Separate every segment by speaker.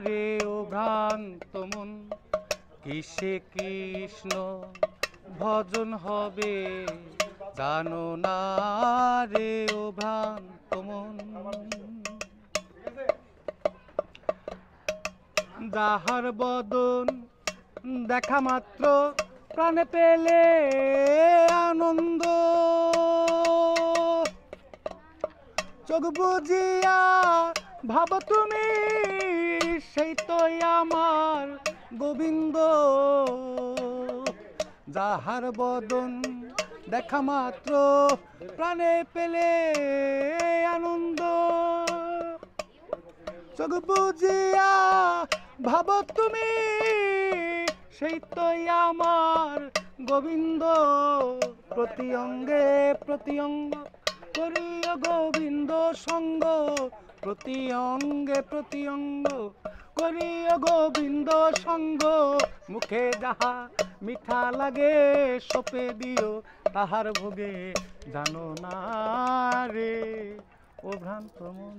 Speaker 1: রে ও ভ্রান্ত মন, কিসে কৃষ্ণ ভজন হবে জানো না রে ও ভ্রান্ত মন। যাহার বদন দেখা মাত্র প্রাণে পেলে আনন্দ, চোখ বুজিয়া ভাবো তুমি সেই তো আমার গোবিন্দ। যাহার বদন দেখা মাত্র প্রাণে পেলে আনন্দ, চোখ বুজিয়া ভাবো তুমি সেই তো আমার গোবিন্দ। প্রতি অঙ্গে প্রতি অঙ্গ করিও গোবিন্দ সঙ্গ, প্রতি অঙ্গে প্রতি অঙ্গ করিও গোবিন্দ সঙ্গ। মুখে যাহা মিঠা লাগে সপে দিও তাহার ভোগে জানো না রে ও ভ্রান্ত মন।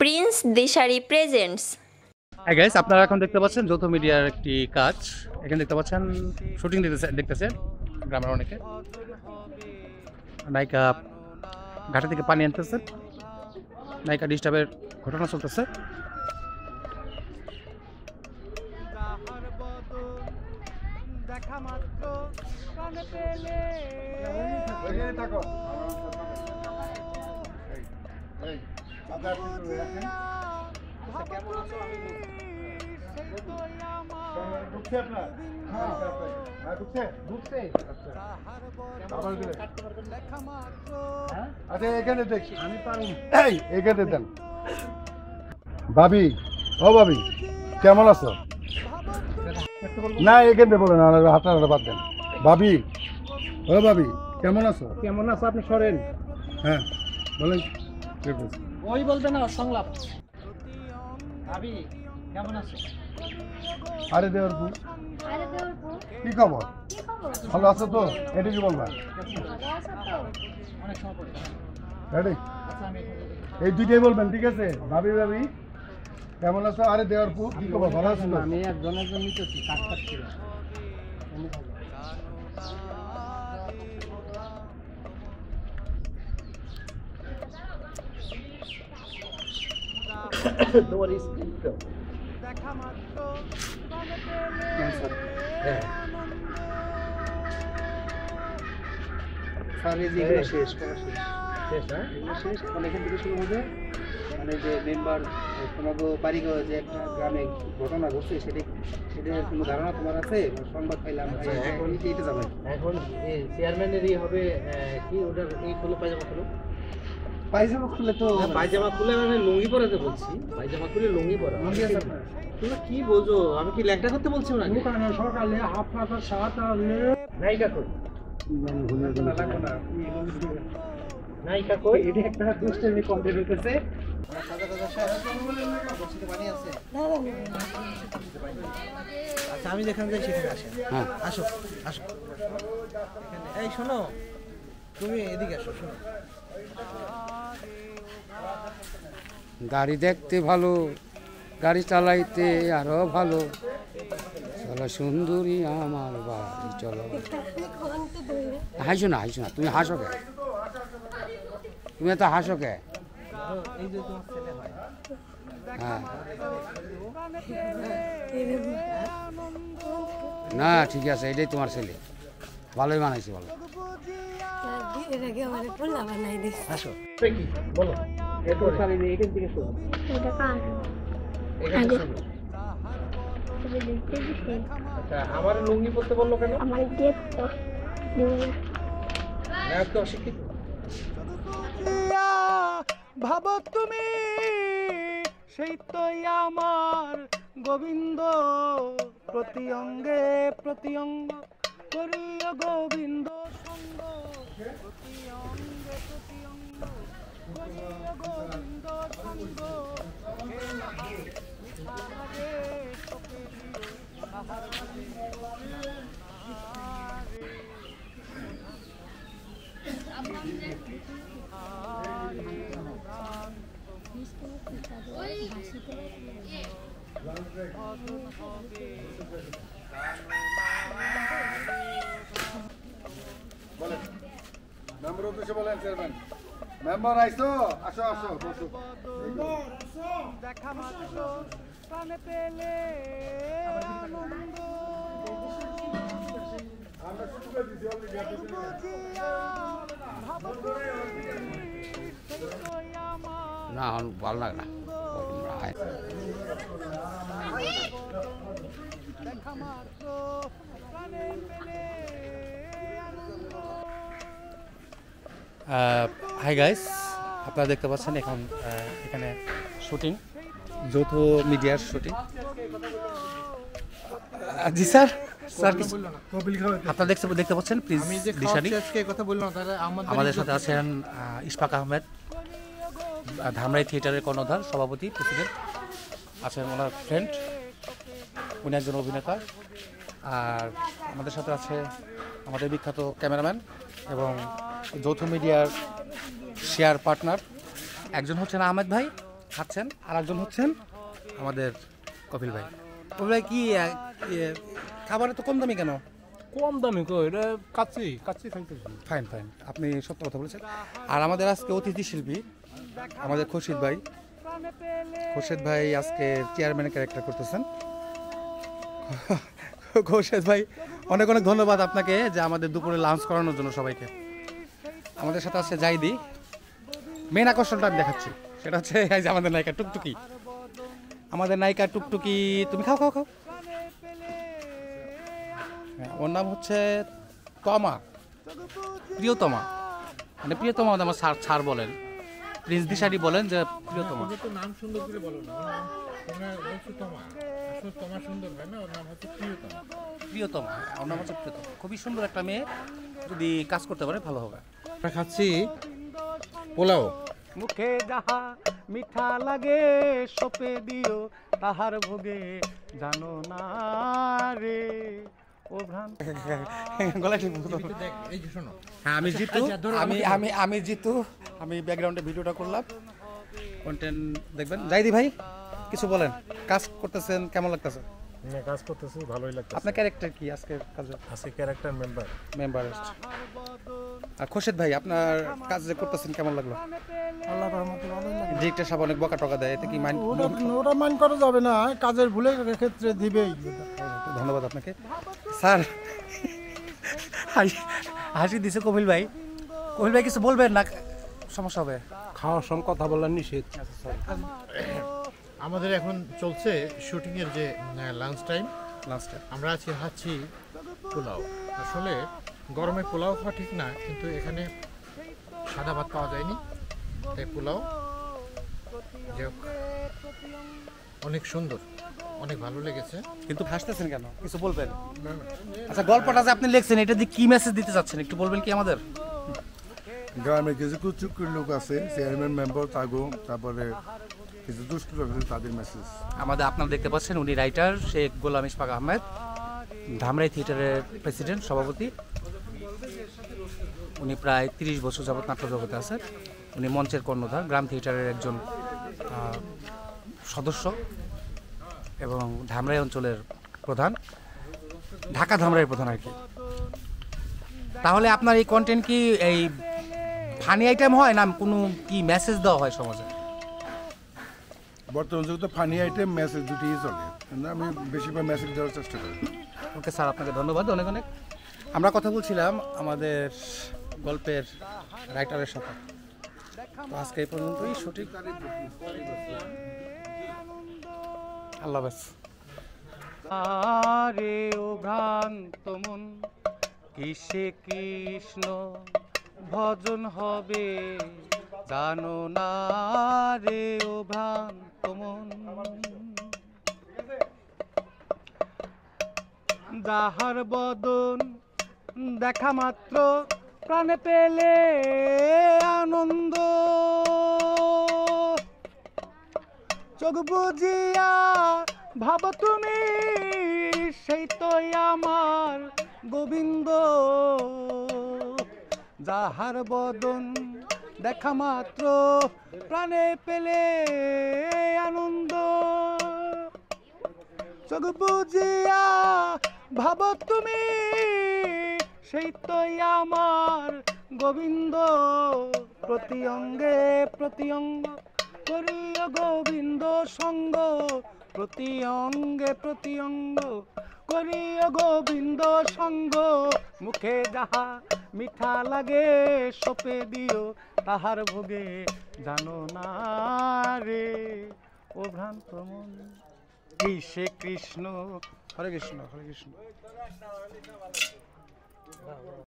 Speaker 2: Prince Dishari presents.
Speaker 1: হ্যাঁ গাইস, আপনারা এখন দেখতে পাচ্ছেন যৌথ মিডিয়ার একটি কাজ। এখানে দেখতে পাচ্ছেন শুটিং দেখতেছে গ্রামের অনেকে। নায়িকা ঘাটে থেকে পানি আনতেছে, নায়িকা ডিস্টার্বের ঘটনা চলতেছে। দেখা মাত্র প্রাণে পেলে
Speaker 3: আচ্ছা এখানে দেখি আমি পারি, এখানে দেন। ভাবি, ও ভাবি কেমন আছো? না এখানে বলেন, হাঁটা বাদ দেন। ভাবি, ও ভাবি কেমন আছো?
Speaker 4: কেমন আছো আপনি সরেন।
Speaker 3: হ্যাঁ বলেন।
Speaker 4: ওই বলতে না সংলাপ। ভাবি কেমন আছো?
Speaker 3: আরে দেওয়ার পু, কি খবর? ভালো আছো তো? এটা কি বলবা?
Speaker 4: অনেক সময় পরে।
Speaker 3: রেডি?
Speaker 4: আচ্ছা আমি
Speaker 3: এই দুইটাই বলবেন, ঠিক আছে? ভাবি ভাবি কেমন আছো? আরে দেওয়ার পু, কি খবর? ভালো আছো তো?
Speaker 4: আমি একজনের জন্য নিতেছি কাজ করছি। তোমার স্ক্রিন তো দেখা মাত্র শেষ করা শেষ হ্যাঁ শেষ। মানে এখান থেকে শুরু হবে, মানে যে মেম্বার তোমাকে বাড়িঘর যে একটা গ্রামে ঘটনা ঘটছে সেটার কোনো ধারণা তোমার আছে? সংবাদ পাইলাম এখন এইটা যাবে। এখন চেয়ারম্যানেরই হবে কি ওটার এই খুলে পায়জামা খুলো। পায়জামা খুলে তো পায়জামা খুলে মানে লুঙ্গি পরাতে বলছি। পায়জামা খুলে লুঙ্গি পরা। তুমি কি বোঝো? আমি কি ল্যাংটা করতে বলছি না? সকালে হাফ মাথা সাত নায়িকা কই? নায়িকা কই? এটা একটা দুষ্টামি কমপ্লিট হইতেছে। আচ্ছা আমি যেখানে যাই সেখানে আসেন। হ্যাঁ আসো আসো। এই শোনো, তুমি এদিকে আসো। শোনো,
Speaker 5: গাড়ি দেখতে ভালো, গাড়ি চালাইতে আরো ভালো, চলো সুন্দরী আমার বাড়ি চলো। হাসো না হাসো না, তুমি হাসো কে? তুমি এত হাসো কে?
Speaker 4: এই যে তোমার ছেলে হয়।
Speaker 5: হ্যাঁ না ঠিক আছে, এটাই তোমার ছেলে, ভালোই বানাইছি বলো।
Speaker 4: আসো কি বলো? এরপর সারি দিয়ে এখান থেকে শুরু। এটা কার? এখানে শুরু। আচ্ছা আমার লুঙ্গি পরতে বললো কেন? আমার গেট তো হ্যাঁ তো শিক্ষিত।
Speaker 1: ভাবো তুমি সেই তো আমার গোবিন্দ। প্রতি অঙ্গে প্রতি অঙ্গ করিও গোবিন্দ সঙ্গ, প্রতি অঙ্গে প্রতি অঙ্গ করিও গোবিন্দ সঙ্গ।
Speaker 3: বলেন মেম্বার উদ্দেশ্যে বলেন চেয়ারম্যান। মেম্বার আইছো, আসো আসো বসো। আমরা শুরু করে দিছি
Speaker 5: না ভালো লাগে না
Speaker 1: হাই গাইস, আপনারা দেখতে পাচ্ছেন এখন এখানে শুটিং, যৌথ মিডিয়ার শুটিং। জি স্যার, স্যার আপনারা দেখতে পাচ্ছেন প্রিন্স দিশারি। আমাদের সাথে আছেন ইশফাক আহমেদ, ধামরাই থিয়েটারের কর্ণধার, সভাপতি, প্রেসিডেন্ট। আছেন ওনার ফ্রেন্ড, উনি একজন অভিনেতা। আর আমাদের সাথে আছে আমাদের বিখ্যাত ক্যামেরাম্যান এবং যৌথ মিডিয়ার শেয়ার পার্টনার। একজন হচ্ছেন আহমেদ ভাই খাচ্ছেন, আর একজন হচ্ছেন আমাদের কপিল ভাই। কপিল ভাই কি খাবারে তো কম দামি কেন?
Speaker 6: কম দামি কো এটা কাচ্চি খাইতেছি।
Speaker 1: ফাইন ফাইন, আপনি সত্য কথা বলেছেন। আর আমাদের আজকে অতিথি শিল্পী আমাদের খুরশিদ ভাই। খুরশিদ ভাই আজকে চেয়ারম্যানের ক্যারেক্টার করতেছেন। খুরশিদ ভাই অনেক অনেক ধন্যবাদ আপনাকে যে আমাদের দুপুরে লাঞ্চ করানোর জন্য সবাইকে। আমাদের সাথে আছে জাইদি। মেন আকর্ষণটা আমি দেখাচ্ছি, সেটা হচ্ছে এই যে আমাদের নায়িকা টুকটুকি। আমাদের নায়িকা টুকটুকি, তুমি খাও খাও খাও। ওর নাম হচ্ছে তমা, প্রিয়তমা। মানে প্রিয়তমা আমার ছাড় বলেন, প্রিন্স দিশারি বলেন যে প্রিয়তমা।
Speaker 6: নাম সুন্দর করে বলো না, তোমার সুন্দর হয় না, ওর নাম হচ্ছে প্রিয়তমা।
Speaker 1: প্রিয়তমা, ওর নাম হচ্ছে প্রিয়তমা। খুবই সুন্দর একটা মেয়ে, যদি কাজ করতে পারে ভালো হবে।
Speaker 6: আমরা খাচ্ছি পোলাও।
Speaker 1: মুখে যাহা মিঠা লাগে সপে দিও তাহার ভোগে জানো না রে ও ভ্রান। গলা ঠিক মতো।
Speaker 6: এই যে শোনো,
Speaker 1: হ্যাঁ আমি জিতু, আমি জিতু। আমি ব্যাকগ্রাউন্ডে ভিডিওটা করলাম, কন্টেন্ট দেখবেন। জাইদি ভাই কিছু বলেন, কাজ করতেছেন কেমন লাগতেছে?
Speaker 6: কাজ করতেছি ভালোই লাগছে।
Speaker 1: আপনার ক্যারেক্টার কি আজকের কাজে?
Speaker 6: আজকে ক্যারেক্টার মেম্বার।
Speaker 1: আর খোরশেদ ভাই আপনার কাজ যে করতেছেন কেমন লাগলো?
Speaker 7: আল্লাহ রহমতে ভালোই লাগে।
Speaker 1: ডিরেক্টর সাহেব অনেক বকা টকা দেয়, এতে কি মাইন্ড?
Speaker 7: ওরা মাইন্ড করা যাবে না, কাজের ভুলের ক্ষেত্রে দিবেই।
Speaker 1: ধন্যবাদ আপনাকে স্যার। হাসি দিছে কপিল ভাই। কপিল ভাই কিছু বলবেন না, সমস্যা হবে।
Speaker 6: খাওয়ার সময় কথা বলার নিষেধ। আমাদের এখন চলছে শুটিং এর যে লাঞ্চ টাইম। আমরা আছি খাচ্ছি পোলাও। আসলে গরমে পোলাও খাওয়া ঠিক না, কিন্তু এখানে সাদা ভাত পাওয়া যায়নি, তাই পোলাও যে অনেক সুন্দর, অনেক ভালো লেগেছে।
Speaker 1: কিন্তু হাসতেছেন কেন, কিছু বলবেন? আচ্ছা গল্পটা যে আপনি লিখছেন, এটা দিয়ে কি মেসেজ দিতে চাচ্ছেন একটু বলবেন কি আমাদের?
Speaker 3: গ্রামে কিছু কুচুকুর লোক আছে, চেয়ারম্যান মেম্বার থাকো, তারপরে কিছু দুষ্ট লোক আছে, তাদের মেসেজ।
Speaker 1: আমাদের আপনারা দেখতে পাচ্ছেন উনি রাইটার শেখ গোলাম ইশফাক আহমেদ, ধামরাই থিয়েটারের প্রেসিডেন্ট, সভাপতি। উনি প্রায় 30 বছর যাবত নাট্য জগতে আছেন। উনি মঞ্চের কর্ণধার, গ্রাম থিয়েটারের একজন সদস্য এবং ধামরাই অঞ্চলের প্রধান, ঢাকা ধামরাইয়ের প্রধান আর কি। তাহলে আপনার এই কন্টেন্ট কি এই ফানি আইটেম হয় না কোনো কি মেসেজ দেওয়া হয় সমাজে?
Speaker 3: বর্তমান যুগে তো ফানি আইটেম মেসেজ দুটিই চলে, কিন্তু আমি বেশিরভাগ মেসেজ দেওয়ার চেষ্টা করি।
Speaker 1: ওকে স্যার, আপনাকে ধন্যবাদ অনেক অনেক। আমরা কথা বলছিলাম আমাদের গল্পের রাইটারের সাথে। তো আজকে এই পর্যন্তই সঠিক। আল্লাহ হাফেজ। আরে ও ভ্রান্ত মন কিসে কৃষ্ণ ভজন হবে জানো না রে ও ভ্রান্ত মন। যাহার বদন দেখা মাত্র প্রাণে পেলে আনন্দ, চোখ বুঝিয়া ভাব তুমি সেই তো আমার গোবিন্দ। যাহার বদন দেখা মাত্র প্রাণে পেলে আনন্দ,
Speaker 8: চোখ বুজিয়া ভাবো তুমি, সেই তো আমার গোবিন্দ, প্রতি অঙ্গে প্রতি অঙ্গ করিও গোবিন্দ সঙ্গ, প্রতি অঙ্গে প্রতি অঙ্গ করিও গোবিন্দ সঙ্গ, মুখে যাহা মিঠা লাগে সপে দিও তাহার ভোগে, জানো না রে ও ভ্রান্ত মন। কৃষ্ণে কৃষ্ণ, হরে কৃষ্ণ হরে কৃষ্ণ।